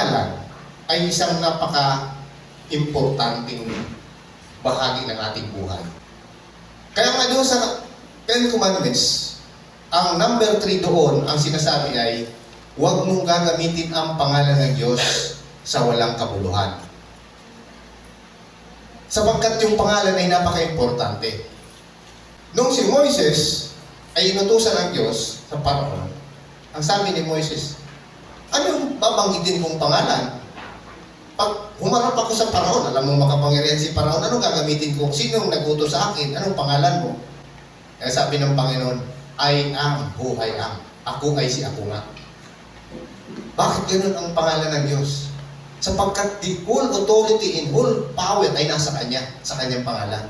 pangalan ay isang napaka-importanting bahagi ng ating buhay. Kaya nga doon sa Ten Commandments, ang number 3 doon, ang sinasabi ay, huwag mong gagamitin ang pangalan ng Diyos sa walang kabuluhan. Sapagkat yung pangalan ay napaka-importante. Nung si Moises ay inutusan ng Diyos sa Paraon, ang sabi ni Moises, ano yung babanggitin kong pangalan? Pag humarap ako sa Paraon, alam mo makapangyarihan si Paraon, anong gagamitin ko? Sinong nagutos sa akin? Anong pangalan mo? Kaya sabi ng Panginoon, I am who I am. Ako ay si ako nga. Bakit ganun ang pangalan ng Diyos? Sapagkat the whole authority and whole power ay nasa Kanya, sa Kanyang pangalan.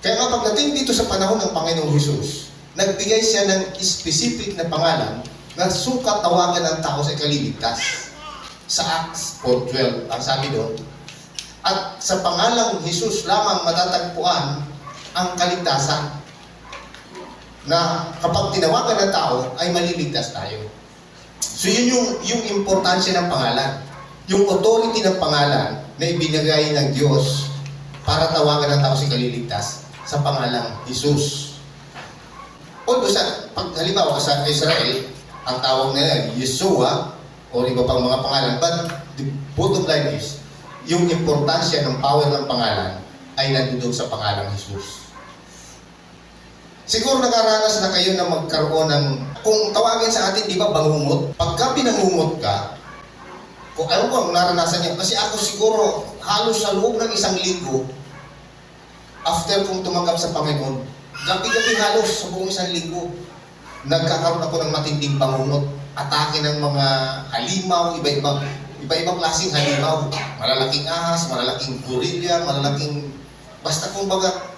Kaya nga pagdating dito sa panahon ng Panginoong Hesus, nagbigay siya ng specific na pangalan na sukat tawagan ng tao sa ikaliligtas. Sa Acts 4:12, ang sabi doon, at sa pangalang Hesus lamang matatagpuan ang kaligtasan na kapag tinawagan ng tao ay maliligtas tayo. So yun yung importansya ng pangalan. Yung authority ng pangalan na ibinigay ng Diyos para tawagan ng tao si kaliligtas sa pangalang Hesus. Although pag halimbawa sa Israel, ang tawag nila Yeshua o iba pang mga pangalan, but the bottom line is, yung importansya ng power ng pangalan ay nandoon sa pangalang Hesus. Siguro nakaranas na kayo na magkaroon ng, kung tawagin sa atin, di ba, bangungot? Pagka pinangungot ka, kung ano ko ang naranasan niya, kasi ako siguro halos sa loob ng isang linggo, after kong tumanggap sa Panginoon, gabi-gabi halos sa buong isang linggo, nagkakaroon ako ng matinding bangungot, atake ng mga halimaw, iba-ibang klaseng halimaw, malalaking ahas, malalaking gorilla, malalaking, basta kumbaga,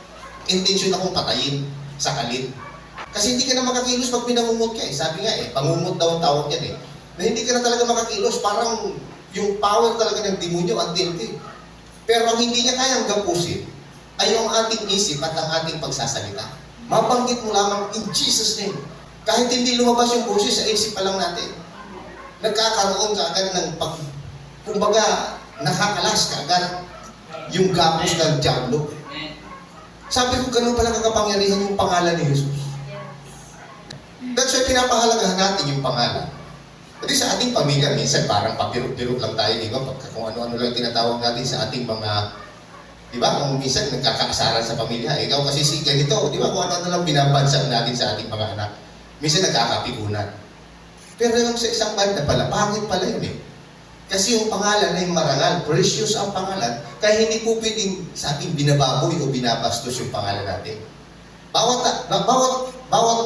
intention akong patayin sa kalit. Kasi hindi ka na makakilos pag pinangungot ka eh. Sabi nga eh, pangungot daw ang tawag yan eh. Na hindi ka na talaga makakilos, parang yung power talaga ng demonyo ang tinti. Pero ang hindi niya kayang gapusin ay yung ating isip at ang ating pagsasalita. Mabanggit mo lamang in Jesus' name. Kahit hindi lumabas yung boses sa isip pa lang natin. Nagkakaroon ka agad ng kumbaga, nakakalas ka agad yung gapos ng diablo. Sabi ko, ganun pala kakapangyarihan yung pangalan ni Jesus. That's why pinapahalagahan natin yung pangalan. Kasi sa ating pamilya, minsan parang papirot-pirot lang tayo, di ba? Pagka kung ano-ano lang tinatawag natin sa ating mga, di ba? Kung minsan nagkakaasaran sa pamilya, ikaw kasi si ganito, di ba? Kung ano-ano lang binabansag natin sa ating mga anak. Minsan nagkakapigunan. Pero yung sa isang banda pala, pangit pala yun eh. Kasi yung pangalan ay marangal, precious ang pangalan, kaya hindi po pwedeng sa ating binababoy o binabastos yung pangalan natin. Bawat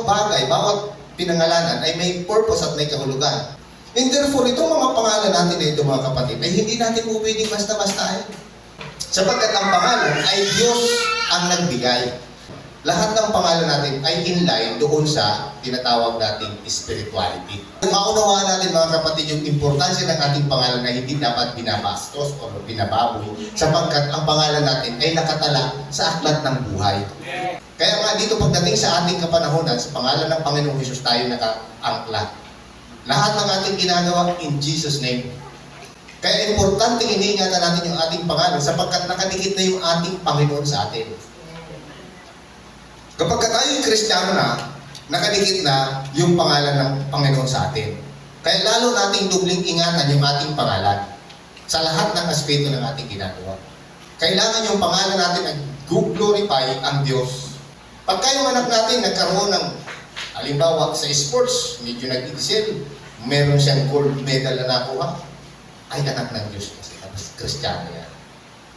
bagay, bawat pinangalanan ay may purpose at may kahulugan. And therefore, itong mga pangalan natin na ito mga kapatid, ay hindi natin po pwedeng basta-bastahin. Sapagkat ang pangalan ay Diyos ang nagbigay. Lahat ng pangalan natin ay inline doon sa tinatawag nating spirituality. Maunawaan natin mga kapatid yung importansya ng ating pangalan na hindi dapat binabastos o binababoy sapagkat ang pangalan natin ay nakatala sa aklat ng buhay. Kaya nga dito pagdating sa ating kapanahonan, sa pangalan ng Panginoong Hesus tayo nakaangkla. Lahat ng ating ginagawa in Jesus' name. Kaya importante iniingatan natin yung ating pangalan sapagkat nakadikit na yung ating Panginoon sa atin. Kapag tayo yung Kristiyano na, nakadikit na yung pangalan ng Panginoon sa atin. Kaya lalo nating dubling ingatan yung ating pangalan sa lahat ng aspeto ng ating ginagawa. Kailangan yung pangalan natin ay glorify ang Diyos. Pagka yung anak natin nagkaroon ng, halimbawa sa sports, medyo nag-excel, meron siyang gold medal na nakuha, ay anak ng Diyos kasi Kristiyano yan.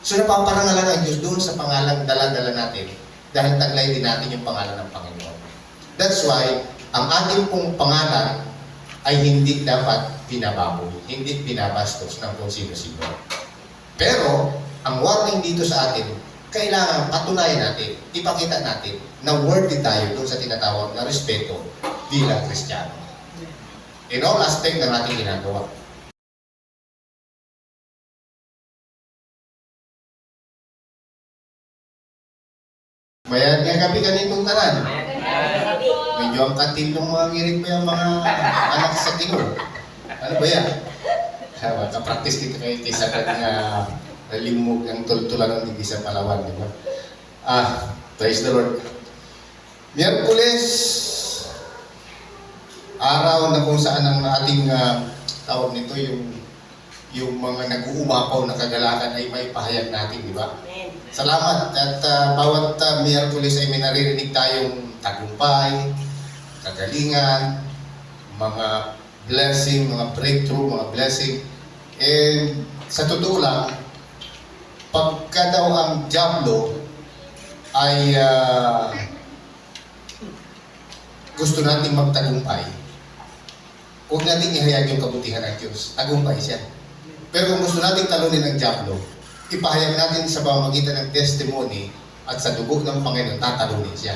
So napaparangalan ng Diyos doon sa pangalang dala-dala natin dahil taglay din natin yung pangalan ng Panginoon. That's why, ang ating pong pangalan ay hindi dapat binababoy, hindi binabastos ng kung sino-sino. Pero, ang warning dito sa atin, kailangan patunayan natin, ipakita natin na worthy tayo doon sa tinatawag na respeto bilang Kristiyano. In all aspect ng ating ginagawa. Mayad nga gabi kanitong tanan. Medyo ang katil ng mga ngirit pa yung mga anak sa Ginoo. Ano ba yan? Makapractice kita kayo sa kanya nalimog ang tultulan ng hindi sa Palawan, di ba? Praise the Lord. Miyerkules, araw na kung saan ang ating tawag nito, yung mga nag-uumapaw na kagalakan ay may pahayag natin, di ba? Salamat at bawat Miyerkules ay may naririnig tayong tagumpay, kagalingan, mga blessing, mga breakthrough, mga blessing. And sa totoo lang, pagka daw ang Diablo ay gusto nating magtagumpay, huwag nating ihayag yung kabutihan ng Diyos. Tagumpay siya. Pero kung gusto nating talunin ng Diablo, ipahayag natin sa pamamagitan ng testimony at sa dugo ng Panginoon, tatalunin siya.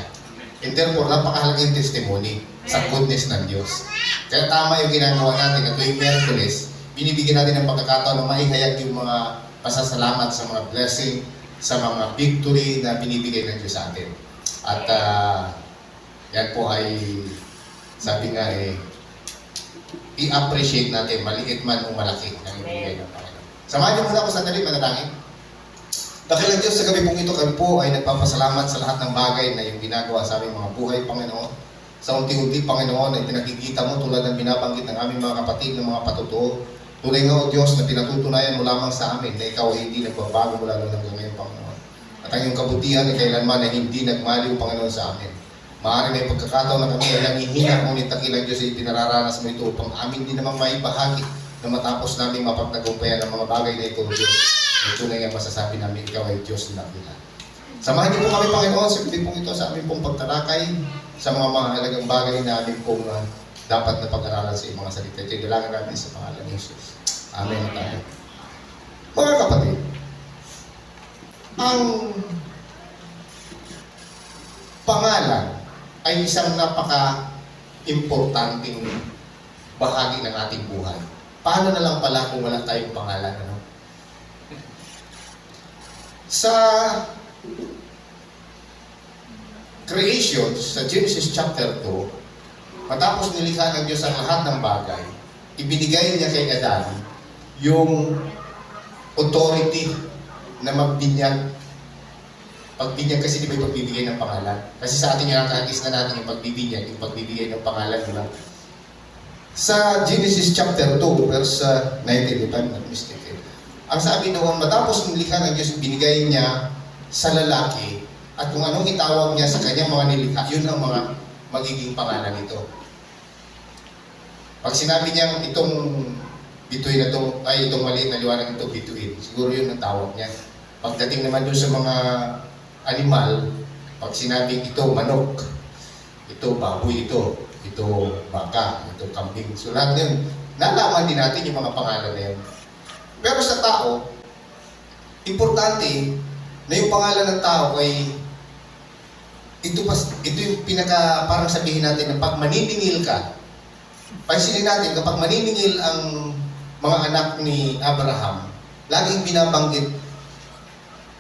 And therefore, napakahalaga yung testimony sa goodness ng Diyos. Kaya tama yung ginagawa natin at tuwing Miyerkules, binibigyan natin ng pagkakataon na maihayag yung mga pasasalamat sa mga blessing, sa mga victory na binibigay ng Diyos sa atin. At yan po ay, sabi nga i-appreciate natin, maliit man o malaki ang ibigay ng Panginoon. Samahan niyo muna ako sandali, manalangin. Dakilang Diyos, sa gabi pong ito, kami po ay nagpapasalamat sa lahat ng bagay na yung ginagawa sa aming mga buhay, Panginoon. Sa unti-unti, Panginoon, ay pinakikita mo tulad ng binabanggit ng aming mga kapatid ng mga patutuo. Tunay nga, O Diyos, na pinatutunayan mo lamang sa amin na ikaw ay hindi nagbabago mula noon hanggang ngayon, Panginoon. At ang iyong kabutihan ay kailanman ay hindi nagmaliw, Panginoon, sa amin. Maaari may pagkakataon na kami ay nangihina, ngunit dakilang Diyos ay pinararanas mo ito upang amin din namang maibahagi na matapos namin mapagtagumpayan ang mga bagay na ito, Diyos. Ay tunay nga masasabi namin, ikaw ay Diyos na nakita. Samahan niyo po kami, Panginoon, sa gabi pong ito, sa aming pong pagtalakay, sa mga mahalagang bagay na aming pong dapat na pag-aralan sa iyong mga salita. Ito yung natin sa pangalan ni Jesus. Amen na tayo. Mga kapatid, ang pangalan ay isang napaka-importanting bahagi ng ating buhay. Paano na lang pala kung wala tayong pangalan? Ano? Sa creation, sa Genesis chapter 2, matapos nilikha ng Diyos ang lahat ng bagay, ibinigay niya kay Adan yung authority na magbinyag. Pagbinyag kasi di ba yung pagbibigay ng pangalan? Kasi sa ating nakakagis na natin yung pagbibinyag, yung pagbibigay ng pangalan, di ba? Sa Genesis chapter 2, verse 19, if I'm not mistaken, ang sabi doon, matapos nilikha ng Diyos, binigay niya sa lalaki at kung anong itawag niya sa kanyang mga nilikha, yun ang mga magiging pangalan nito. Pag sinabi niya itong bituin na ito, ay itong maliit na liwanag ito, bituin, siguro yun ang tawag niya. Pagdating naman doon sa mga animal, pag sinabing ito manok, ito baboy, ito baka, ito kambing. So lahat yun, nalaman din natin yung mga pangalan na yun. Pero sa tao, importante na yung pangalan ng tao ay ito yung pinaka, parang sabihin natin na pag maniningil ka, pansinin natin kapag maniningil ang mga anak ni Abraham, laging binabanggit,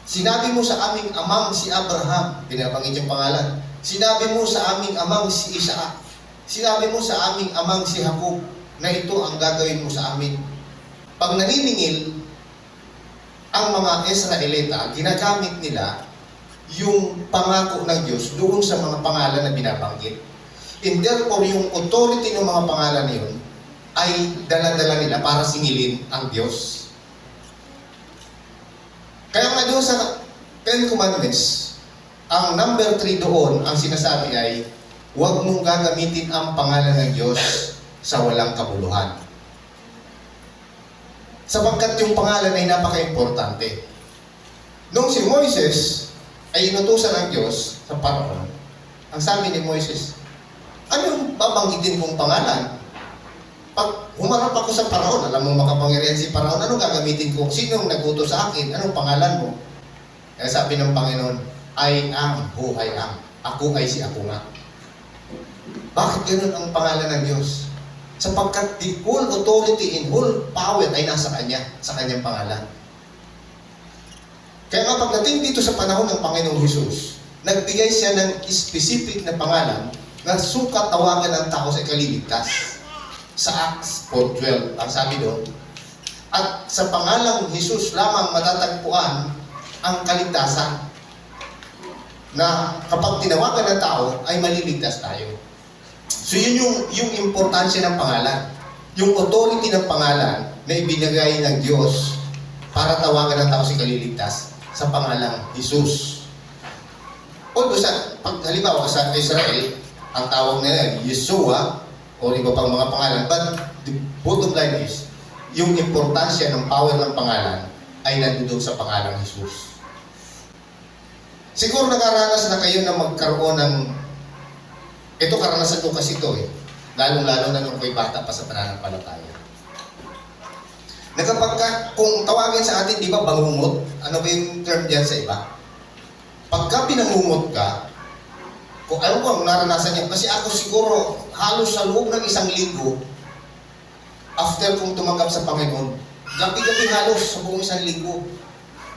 sinabi mo sa aming amang si Abraham, binabanggit yung pangalan. Sinabi mo sa aming amang si Isaac. Sinabi mo sa aming amang si Jacob na ito ang gagawin mo sa amin. Pag naniningil, ang mga Israelita, ginagamit nila yung pangako ng Diyos doon sa mga pangalan na binabanggit. And therefore, yung authority ng mga pangalan na yun ay dala-dala nila para singilin ang Diyos. Kaya nga doon sa Ten Commandments, ang number 3 doon, ang sinasabi ay, huwag mong gagamitin ang pangalan ng Diyos sa walang kabuluhan. Sapagkat yung pangalan ay napaka-importante. Nung si Moises ay inutusan ng Diyos sa Paraon, ang sabi ni Moises, anong babanggitin kong pangalan? Pag humarap ako sa Paraon, alam mo makapangyarihan si Paraon, anong gagamitin ko? Sinong nagutos sa akin? Anong pangalan mo? Kaya sabi ng Panginoon, I am who I am. Ako ay si ako nga. Bakit ganun ang pangalan ng Diyos? Sapagkat the whole authority and whole power ay nasa Kanya, sa Kanyang pangalan. Kaya nga pagdating dito sa panahon ng Panginoong Hesus, nagbigay siya ng specific na pangalan na sukat tawagan ng tao sa ikaliligtas. Sa Acts 4:12, ang sabi doon, At sa pangalang Jesus lamang matatagpuan ang kaligtasan. Na kapag tinawagan ng tao, ay maliligtas tayo. So yun yung importansya ng pangalan. Yung authority ng pangalan na ibinigay ng Diyos para tawagan ng tao si kaliligtas sa pangalang Jesus. Although pag halimbawa sa Israel, ang tawag nila Yeshua o iba pang mga pangalan, but the bottom line is, yung importansya ng power ng pangalan ay nandoon sa pangalang Jesus. Siguro nakaranas na kayo na magkaroon ng, ito karanasan ko kasi ito lalong-lalo na nung ko'y bata pa sa pananampalataya. Kung tawagin sa atin, di ba, bangungot? Ano ba yung term diyan sa iba? Pagka pinangungot ka, kung ano ko ang naranasan niya, kasi ako siguro halos sa loob ng isang linggo, after kong tumanggap sa Panginoon, gabi-gabi halos sa buong isang linggo,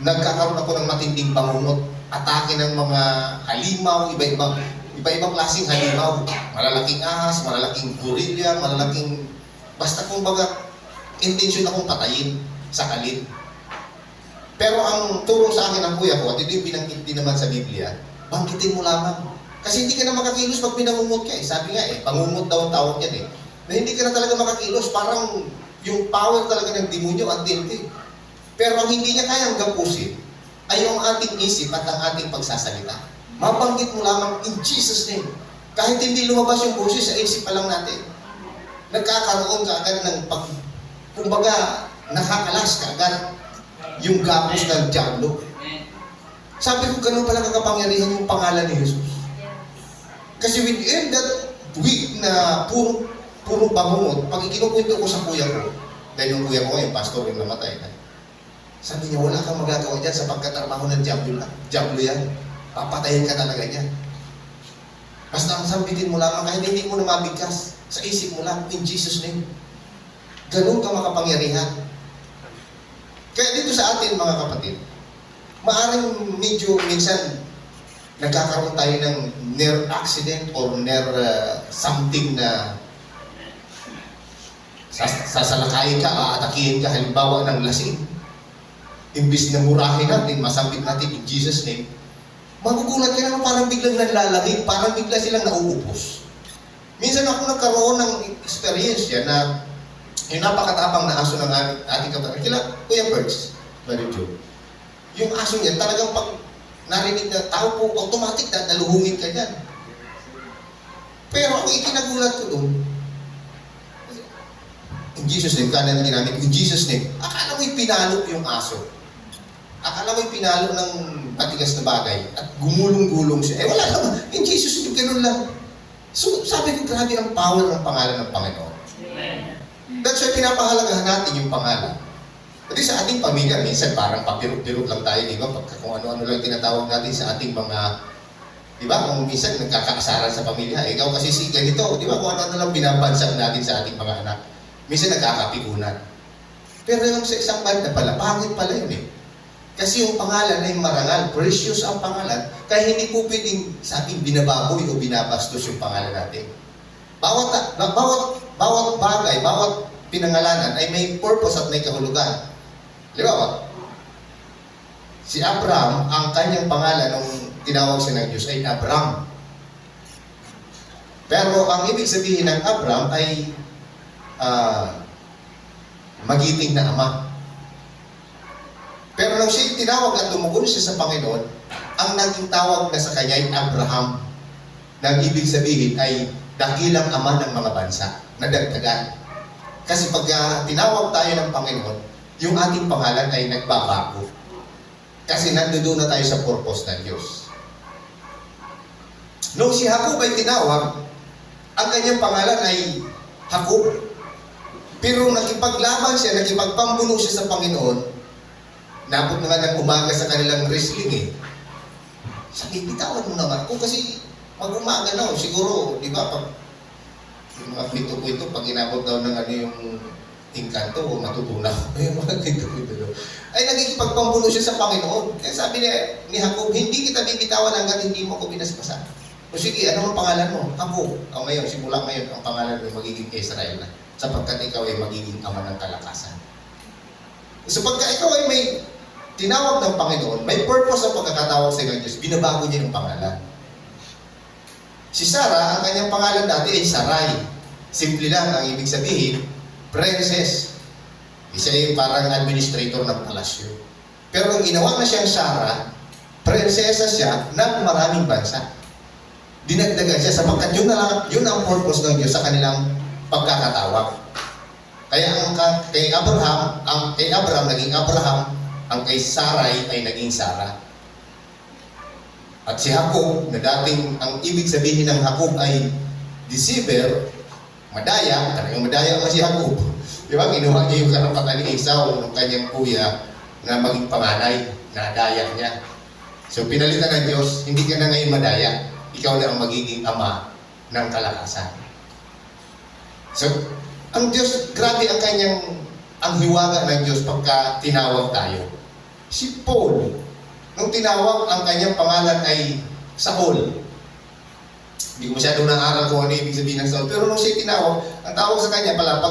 nagkakaroon ako ng matinding bangungot. Atake ng mga halimaw, iba-ibang klaseng halimaw. Malalaking ahas, malalaking gorilla, malalaking... Basta kumbaga, intention akong patayin sa kalin. Pero ang turo sa akin ng kuya ko, at ito yung binanggit din naman sa Biblia, banggitin mo lamang. Kasi hindi ka na makakilos pag pinangungot ka Sabi nga pangungot daw ang tawag yan na hindi ka na talaga makakilos. Parang yung power talaga ng demonyo at dente. Pero ang hindi niya kayang gapusin, ay yung ating isip at ang ating pagsasalita. Mabanggit mo lamang in Jesus' name. Kahit hindi lumabas yung boses, sa isip pa lang natin. Nagkakaroon ka agad ng kumbaga, nakakalas ka agad yung gapos ng diablo. Sabi ko, ganun pala kakapangyarihan yung pangalan ni Jesus. Kasi within that week na puro bangungot, pag ikinukwento ko sa kuya ko, dahil yung kuya ko yung pastor yung namatay na, sabi niya, wala kang magagawa dyan sa pagkatrabaho ng diablo lang. Diablo yan. Papatayin ka talaga niyan. Basta ang sambitin mo lamang, kahit hindi mo na mabigkas, sa isip mo lang, in Jesus' name. Ganun ka makapangyarihan. Kaya dito sa atin, mga kapatid, maaaring medyo minsan nagkakaroon tayo ng near accident or near something na sasalakayin ka, aatakihin ka, halimbawa ng lasing. Imbis na murahin natin, masambit natin in Jesus' name, magugulat ka naman parang biglang nanlalamig, parang bigla silang nauupos. Minsan ako nagkaroon ng experience yan na yung napakatapang na aso ng ating kapatid. Kuya Birds, Brother Joe, yung aso niya, talagang pag narinig na tao po, automatic na naluhungin ka dyan. Pero ang ikinagulat ko doon, in Jesus' name, kanan na ginamit, in Jesus' name, akala mo'y pinalo yung aso. Akala mo'y pinalo ng patigas na bagay at gumulong-gulong siya. Wala naman. In Jesus' name, ganun lang. So, sabi ko, grabe ang power ng pangalan ng Panginoon. Amen. That's why pinapahalagahan natin yung pangalan. Kasi sa ating pamilya, minsan parang papirot-pirot lang tayo, di ba? Pagka kung ano-ano lang tinatawag natin sa ating mga, di ba? Kung minsan nagkakaasaran sa pamilya, ikaw kasi si ganito, di ba? Kung ano-ano lang binabansag natin sa ating mga anak. Minsan nagkakapigunan. Pero yung sa isang banda pala, pangit pala yun Kasi yung pangalan ay marangal, precious ang pangalan, kaya hindi po pwedeng sa ating binababoy o binabastos yung pangalan natin. Bawat bagay, bawat pinangalanan ay may purpose at may kahulugan. Di ba? Si Abraham, ang kanyang pangalan nung tinawag siya ng Diyos ay Abraham. Pero ang ibig sabihin ng Abraham ay magiting na ama. Pero nung siya tinawag at tumugon siya sa Panginoon, ang naging tawag na sa kanya ay Abraham. Nang ibig sabihin ay dakilang ama ng mga bansa, nadagdagan. Kasi pag tinawag tayo ng Panginoon, yung ating pangalan ay nagbabago. Kasi nandoon na tayo sa purpose ng Diyos. Nung si Jacob ay tinawag, ang kanyang pangalan ay Jacob. Pero nakipaglaban siya, nakipagpambuno siya sa Panginoon, nabot na nga ng umaga sa kanilang wrestling Sabi, bitawan mo naman ako kasi mag-umaga na siguro, di ba, pag yung mga kwento-kwento, pag inabot daw ng yung tingkanto o matutunaw, yung mga kwento-kwento ay nagkikipagpambuno siya sa Panginoon. Kaya sabi ni Jacob, hindi kita bibitawan hanggat hindi mo ako binasbasan. O sige, ano ang pangalan mo? Jacob. O ngayon, simula ngayon, ang pangalan mo magiging Israel na sapagkat ikaw ay magiging ama ng kalakasan. So pagka ikaw ay may tinawag ng Panginoon, may purpose ang pagkakatawag sa iyo ng Diyos, binabago niya yung pangalan. Si Sarah, ang kanyang pangalan dati ay Sarai. Simple lang, ang ibig sabihin, princess. Siya yung parang administrator ng palasyo. Pero kung ginawa na siyang Sarah, prinsesa siya ng maraming bansa. Dinagdagan siya sapagkat yun ang purpose ng Diyos sa kanilang pagkakatawag. Kaya kay Abraham naging Abraham, ang kay Sarai ay naging Sarah. At si Jacob, na dating ang ibig sabihin ng Jacob ay deceiver, madaya, talagang madaya nga si Jacob. Di ba? Kinuha niya yung karapatan ni Esau ng kanyang kuya na maging panganay, nadaya niya. So pinalitan ng Diyos, hindi ka na ngayon madaya, ikaw na ang magiging ama ng kalakasan. So, ang Diyos, grabe ang hiwaga ng Diyos pagka tinawag tayo. Si Paul, nung tinawag, ang kanyang pangalan ay Saul. Hindi ko masyadong nang-aral kung ano ibig sabihin ng Saul. Pero nung siya tinawag, ang tawag sa kanya pala,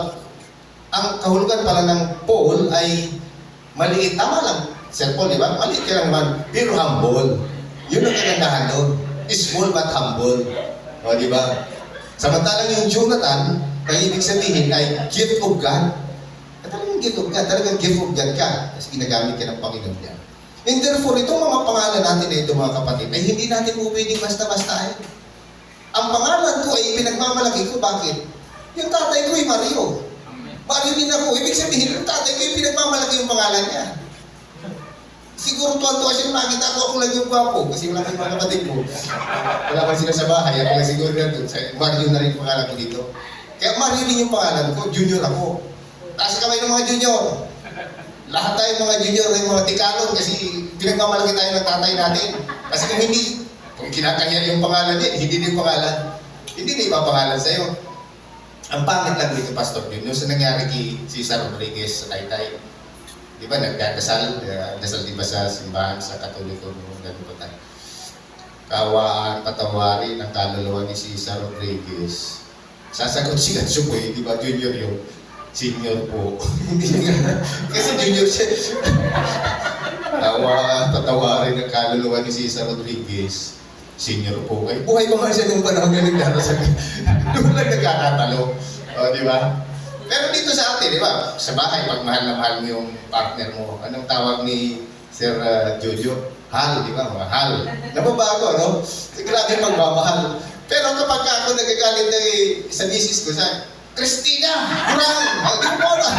ang kahulugan pala ng Paul ay maliit. Tama lang, Sir Paul, di ba? Maliit ka lang naman, pero humble. Yun ang kagandahan doon. Small but humble. O, di ba? Samantalang yung Jonathan, ang ibig sabihin ay gift of God. Talagang gift of God. Talagang gift of God ka. Tapos ginagamit ka ng Panginoon niya. And therefore, itong mga pangalan natin na ito, mga kapatid, ay hindi natin po pwedeng basta-basta. Ang pangalan ko ay pinagmamalaki ko. Bakit? Yung tatay ko ay Mario. Mario din ako. Ibig sabihin, yung tatay ko ay pinagmamalaki yung pangalan niya. Siguro tuwan-tuwa siya makita ako lang yung gwapo. Kasi wala kang mga kapatid ko. Wala pa sila sa bahay. Ako lang siguro na doon. Mario na rin yung pangalan ko dito. Kaya Mario din yung pangalan ko. Junior ako. Taas kamay ng mga junior. Lahat tayo mga junior na yung mga tikalon kasi pinagmamalaki tayo ng tatay natin. Kasi kung kinakanya yung pangalan niya, hindi din yung pangalan. Hindi na ipapangalan sa'yo. Ang pangit lang dito, Pastor Jun, yung sa nangyari kay Cesar Rodriguez sa Taytay. Di ba, nagdadasal, dasal di ba sa simbahan, sa Katoliko, gano'n ba tayo? Kawaan, patawarin ang kaluluwa ni Cesar Rodriguez. Sasagot si Gatsuboy, di ba, junior yung senior po. Kasi junior siya. Kawaan, patawarin ang kaluluwa ni Cesar Rodriguez. Senior po. Ay, buhay pa nga siya nung panahon na nagdarasal. Doon lang nagkakatalo. O, di ba? Pero dito sa atin, di ba? Sa bahay, pag mahal na mahal mo yung partner mo, anong tawag ni Sir Jojo? Hal, di ba? Mga hal. Nababago, no? Grabe pagmamahal. Pero kapag ako nagagalit na sa misis ko, sa Christina! Kurang! Hindi mo na!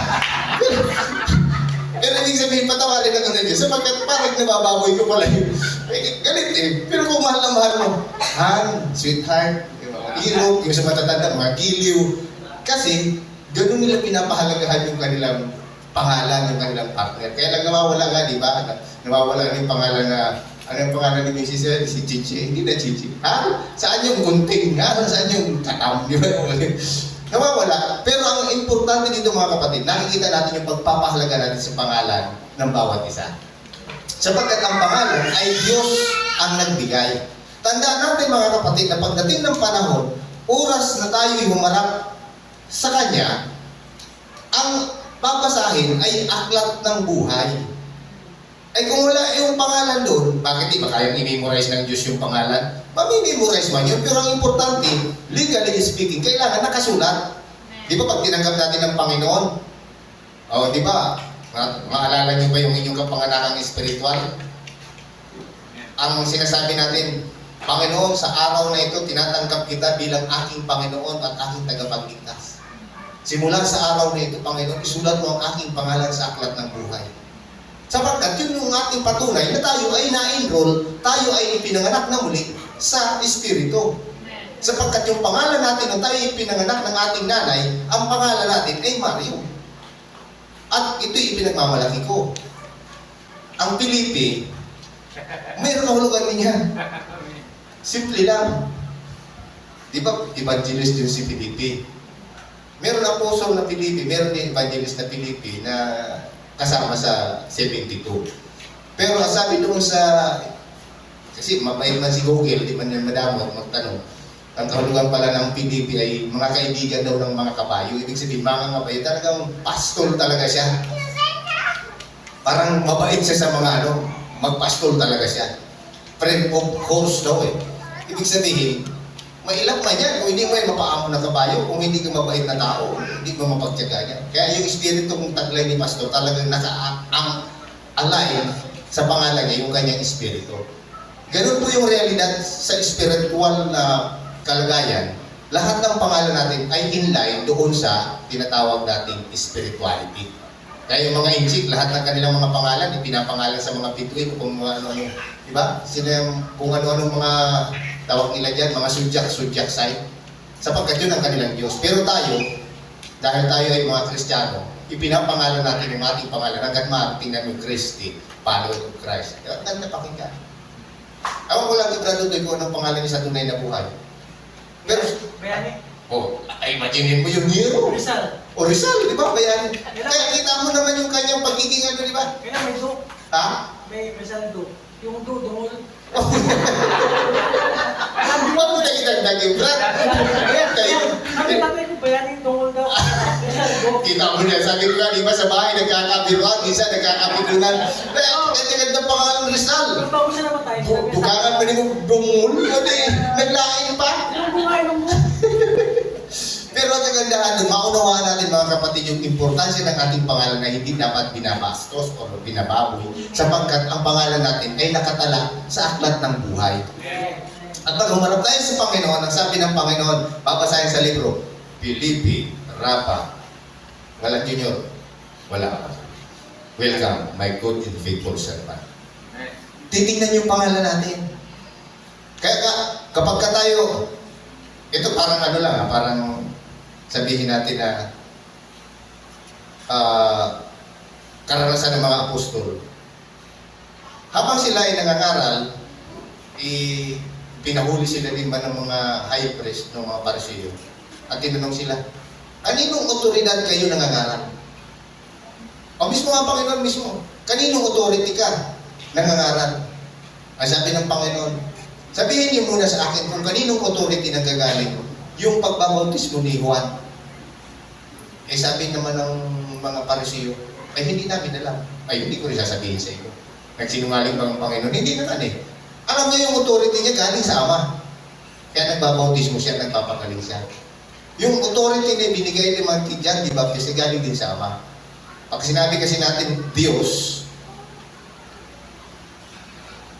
Pero ibig sabihin, patawarin ako na Diyos. Sapagkat parang nabababoy ko pala yun. Galit eh. Pero kung mahal na mahal mo, Han, sweetheart, hero, yung sa matatanda, mga giliw. Kasi, gano'n nila pinapahalagahan yung kanilang pangalan, yung kanilang partner. Kaya lang nawawala nga, di ba? Nawawala yung pangalan na, ano yung pangalan ni Mrs. Si Chichi? Hindi na Chichi. Ha? Saan yung gunting? Ha? Saan yung katam? Di ba? Nawawala. Pero ang importante dito mga kapatid, nakikita natin yung pagpapahalaga natin sa pangalan ng bawat isa. Sapagkat ang pangalan ay Diyos ang nagbigay. Tandaan natin mga kapatid na pagdating ng panahon, oras na tayo'y humarap sa Kanya, ang babasahin ay aklat ng buhay. Ay kung wala yung pangalan doon, bakit di ba kayang i-memorize ng Diyos yung pangalan? Mami-memorize man yun, pero ang importante, legally speaking, kailangan nakasulat. Di ba pag tinanggap natin ng Panginoon, o di ba, maalala niyo ba yung inyong kapanganakang espiritual? Ang sinasabi natin, Panginoon, sa araw na ito, tinatanggap kita bilang aking Panginoon at aking tagapagligtas. Simula sa araw na ito, Panginoon, isulat mo ang aking pangalan sa aklat ng buhay. Sapagkat yun yung ating patunay na tayo ay na-enroll, tayo ay ipinanganak na muli sa Espiritu. Sapagkat yung pangalan natin na tayo ipinanganak ng ating nanay, ang pangalan natin ay Mario. At ito'y ipinagmamalaki ko. Ang Pilipi, mayroon kahulugan din yan. Simple lang. Di ba, evangelist yung si Pilipi? Meron apostle na Pilipi, meron din evangelist na Pilipi na kasama sa 72. Pero sabi doon sa, kasi mabait man si Google, di man yan madamot magtanong, ang kahulugan pala ng PDP ay mga kaibigan daw ng mga kabayo. Ibig sabihin, mga kabayo, talagang pastor talaga siya. Parang mabait siya sa mga ano, magpastol talaga siya. Friend of horse daw eh. Ibig sabihin, mailap man yan kung hindi mo yan mapaamo na kabayo, kung hindi ka mabait na tao, hindi mo mapagtyaga yan. Kaya yung espiritu kong taglay ni Pastor talagang naka-align sa pangalan niya, yung kanyang espiritu. Ganun po yung realidad sa spiritual na kalagayan. Lahat ng pangalan natin ay inline doon sa tinatawag nating spirituality. Kaya yung mga inchik, lahat ng kanilang mga pangalan, ipinapangalan sa mga bituin kung ano-ano, di ba? Sila yung kung ano-ano mga tawag nila dyan, mga sudyak side. Sapagkat yun ang kanilang Diyos. Pero tayo, dahil tayo ay mga Kristiyano, ipinapangalan natin yung ating pangalan hanggang tingnan yung Christi, follower of Christ. Kaya ganda pakinggan. Ewan ko lang kung Brado kung anong pangalan niya sa tunay na buhay. Pero, Bayani. imaginin mo yung Nero. Rizal. O Rizal, di ba? Bayani. Kaya kita mo naman yung kanyang pagiging ano, di ba? Kaya may do. Ha? May Rizal do. Yung do, dungol. Huwag mo na idagdag yung Brad. Sabi natin ko, bayani dungol daw. Rizal do. Kita mo na, sabi ko nga, di ba sa bahay, nagkakabiruan, minsan nagkakabiruan. Ganda pangalan Rizal. Pag bago siya naman tayo. Bukangan pa rin mo dungol, naglain pa. Yung bungay nung mo. Pero ang kagandahan, maunawaan natin mga kapatid yung importansya ng ating pangalan na hindi dapat binabastos o binababoy sapagkat ang pangalan natin ay nakatala sa aklat ng buhay. At pag humarap tayo sa Panginoon, ang sabi ng Panginoon, babasahin sa libro, Filipi, Rapa, wala junior, wala ka. Welcome, my good and faithful servant. Titingnan yung pangalan natin. Kaya kapag ka tayo, ito parang ano lang, parang sabihin natin na karanasan ng mga apostol. Habang sila ay nangangaral, pinahuli sila din ba ng mga high priest, ng mga Pariseo. At tinanong sila, kaninong otoridad kayo nangangaral? O mismo nga Panginoon mismo, kaninong authority ka nangangaral? Ang sabi ng Panginoon, sabihin niyo muna sa akin kung kaninong authority nanggagaling yung pagbabautismo ni Juan. Sabi naman ng mga Pariseo, ay hindi namin alam. Ay hindi ko rin sasabihin sa iyo. Nagsinungaling ba ang Panginoon? Hindi naman Alam niya yung authority niya galing sa Ama. Kaya nagbabautismo siya, nagpapagaling siya. Yung authority na binigay ni John the Baptist, galing din sa Ama. Pag sinabi kasi natin Diyos,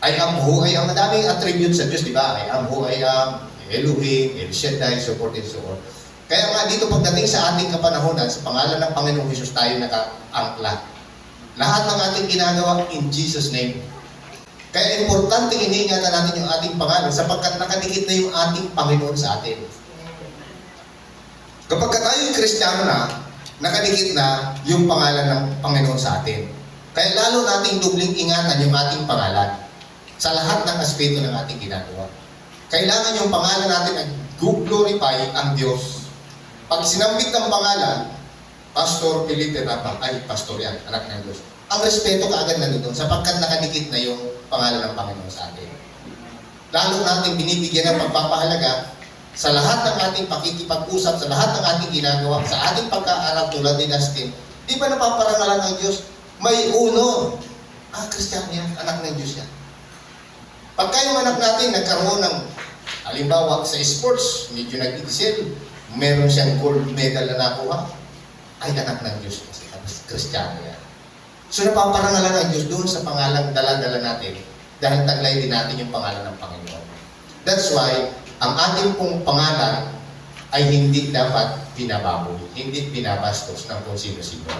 I am who I am. Madaming attributes sa Diyos, di ba? I am who I am, Elohim, El Shaddai, so forth and so on. Kaya nga dito pagdating sa ating kapanahonan, sa pangalan ng Panginoong Hesus tayo nakaangkla. Lahat ng ating ginagawa in Jesus' name. Kaya importante iniingatan natin yung ating pangalan sapagkat nakadikit na yung ating Panginoon sa atin. Kapag tayo yung Kristiyano na, nakadikit na yung pangalan ng Panginoon sa atin. Kaya lalo nating dubling ingatan yung ating pangalan sa lahat ng aspeto ng ating ginagawa. Kailangan yung pangalan natin ay glorify ang Diyos. Pag sinambit ng pangalan, Pastor Felipe Rapa, ay pastor yan, anak ng Diyos. Ang respeto kaagad na doon sapagkat nakadikit na yung pangalan ng Panginoon sa atin. Lalo natin binibigyan ng pagpapahalaga sa lahat ng ating pakikipag-usap, sa lahat ng ating ginagawa, sa ating pagkaaral tulad ni Dustin. Di ba napaparangalan ng Diyos? May uno. Kristiyano yan, anak ng Diyos yan. Pagka yung anak natin nagkaroon ng, halimbawa sa sports, medyo nag-excel, meron siyang gold medal na nakuha, ay anak ng Diyos kasi Kristiyano yan. So napaparangalan ng Diyos doon sa pangalang dala-dala natin dahil taglay din natin yung pangalan ng Panginoon. That's why, ang ating pong pangalan ay hindi dapat binababoy, hindi binabastos ng kung sino-sino.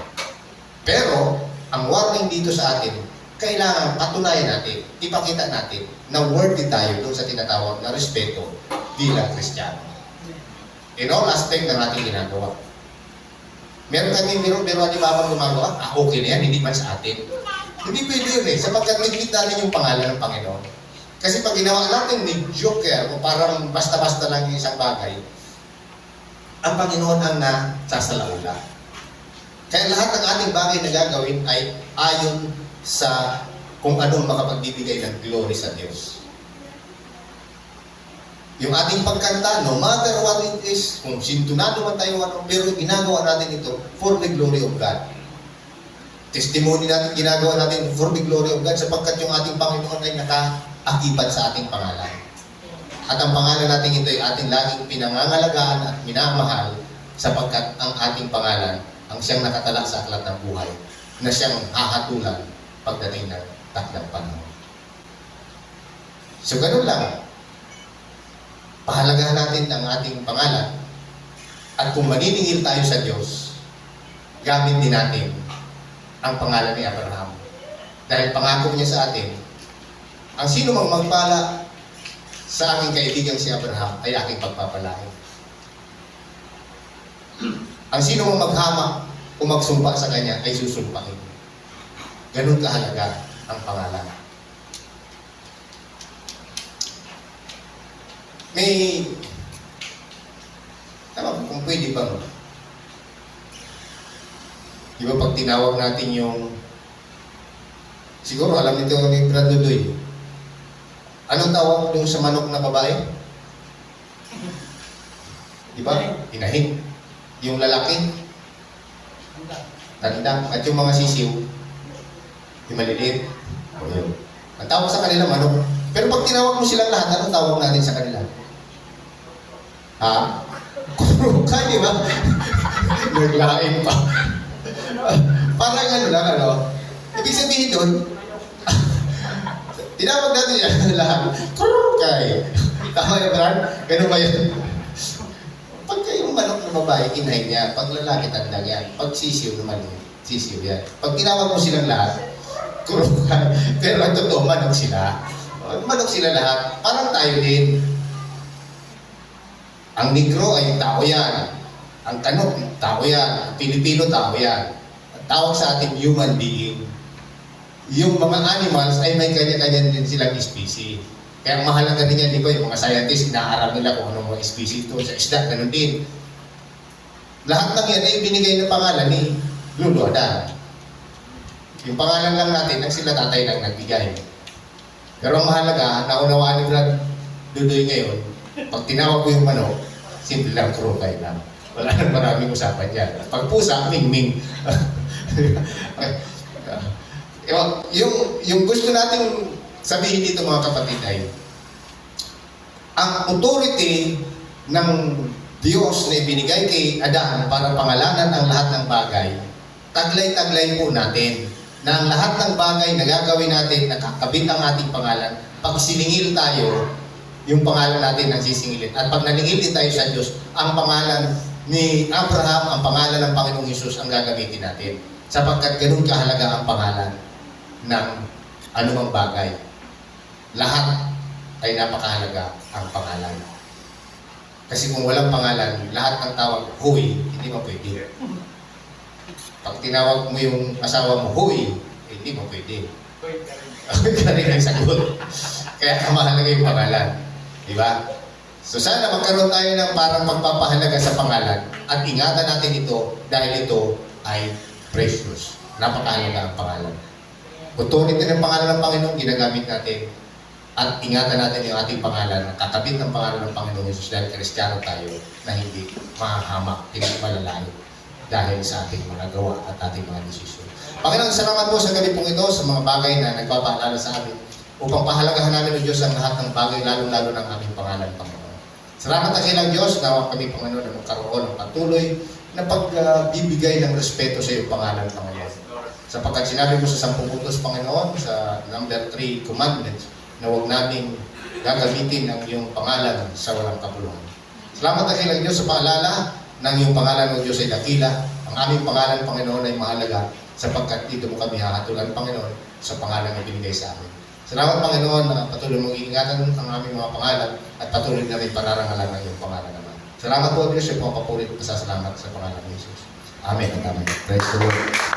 Pero, ang warning dito sa atin, kailangan patunayan natin, ipakita natin na worthy tayo doon sa tinatawag na respeto bilang Kristiyano. In all aspect ng ating ginagawa. Meron kami biro-biro di ba gumagawa? Okay na yan, hindi man sa atin. Hindi pwede yun sapagkat liglit natin yung pangalan ng Panginoon. Kasi pag ginawa natin ni joker o parang basta-basta lang yung isang bagay, ang Panginoon ang nasasalaula. Kaya lahat ng ating bagay na gagawin ay ayon sa kung anong makapagbibigay ng glory sa Diyos. Yung ating pagkanta, no matter what it is, kung sintunado man tayo, pero ginagawa natin ito for the glory of God. testimony natin, ginagawa natin for the glory of God sapagkat yung ating Panginoon ay nakaakibat sa ating pangalan. At ang pangalan natin ito ay ating laging pinangangalagaan at minamahal sapagkat ang ating pangalan ang siyang nakatala sa aklat ng buhay na siyang hahatulan pagdating ng takdang panahon. So ganun lang. Pahalagahan natin ang ating pangalan at kung maniningil tayo sa Diyos, gamit din natin ang pangalan ni Abraham. Dahil pangako niya sa atin, ang sino mang magpala sa aking kaibigang si Abraham ay aking pagpapalain. Ang sino mang maghamak o magsumpa sa kanya ay susumpahin. Ganun kahalaga ang pangalan. May, tama kung pwede bang, di ba pag tinawag natin yung, siguro alam nito ni Brad Dudoy, anong tawag yung sa manok na babae? Di ba? Inahin. Yung lalaki, tanda. At yung mga sisiw, yung maliliit. O yun. Ang tawag sa kanila manok. Pero pag tinawag mo silang lahat, anong tawag natin sa kanila? Ha? Kuruka, di ba? Naglain pa. Parang ano lang, ano? Ibig sabihin doon, tinawag natin yan lahat. Kuruka eh. Tama yun, Brad? Ganun ba yun? Pag kayong manok na babae, inahin niya. Pag lalaki, tandang yan. Pag sisiw naman, sisiw yan. Pag tinawag mo silang lahat, kuruka. Pero ang totoo, manok sila. Manok sila lahat. Parang tayo din. Ang Negro ay tao yan. Ang Tanok, tao yan. Ang Pilipino, tao yan. Ang tawag sa atin, human being. Yung mga animals ay may kanya-kanya din silang species. Kaya ang mahalaga din yan, di ba, yung mga scientists, inaaral nila kung anong mga species ito. Sa isda, ganun din. Lahat ng yan ay binigay na pangalan ni Lolo Adan. Yung pangalan lang natin, ang sila tatay lang nagbigay. Pero ang mahalaga, naunawaan ni Brad Dudoy ngayon, pag tinawag ko yung manok, simple lang, crocodile lang. Wala nang maraming usapan yan. Pag pusa, ming-ming. yung gusto nating sabihin dito mga kapatid ay, ang authority ng Diyos na ibinigay kay Adan para pangalanan ang lahat ng bagay, taglay-taglay po natin na ang lahat ng bagay na gagawin natin, nakakabit ang ating pangalan, pag siningil tayo, yung pangalan natin ang sisingilin. At pag naningil din tayo sa Diyos, ang pangalan ni Abraham, ang pangalan ng Panginoong Hesus ang gagamitin natin. Sapagkat ganun kahalaga ang pangalan ng anumang bagay. Lahat ay napakahalaga ang pangalan. Kasi kung walang pangalan, lahat ng tawag, huy, hindi mo pwede. Pag tinawag mo yung asawa mo, huy, hindi mo pwede. Ka rin ang sagot. Kaya mahalaga yung pangalan. Diba? So sana magkaroon tayo ng parang pagpapahalaga sa pangalan at ingatan natin ito dahil ito ay precious. Napakahalaga ang pangalan. Authority ng pangalan ng Panginoon, ginagamit natin at ingatan natin yung ating pangalan, kakabit ng pangalan ng Panginoon Jesus dahil Kristiyano tayo na hindi mahahamak, hindi malalayo dahil sa ating mga gawa at ating mga desisyon. Panginoon, salamat po sa gabi pong ito sa mga bagay na nagpapaalala sa amin upang pahalagahan namin ng Diyos ang lahat ng bagay, lalo-lalo ng aming pangalan, Panginoon. Salamat ang ilang Diyos, nawa kami, Panginoon, na magkaroon ng patuloy na pagbibigay ng respeto sa iyong pangalan, Panginoon. Sapagkat sinabi mo sa 10 utos, Panginoon, sa number 3 commandments, na huwag namin gagamitin ang iyong pangalan sa walang kapuluhan. Salamat ang ilang Diyos sa paalala ng iyong pangalan ng Diyos ay dakila. Ang aming pangalan, Panginoon, ay mahalaga sapagkat dito mo kami hahatulan, Panginoon, sa pangalan na binigay sa amin. Salamat, Panginoon, na patuloy mong iingatan ang aming mga pangalan at patuloy na rin pararangalan ng iyong pangalan naman. Salamat po, Diyos, sa mga papulit at pasasalamat sa pangalan ng Jesus. Amen at amen. Praise the Lord.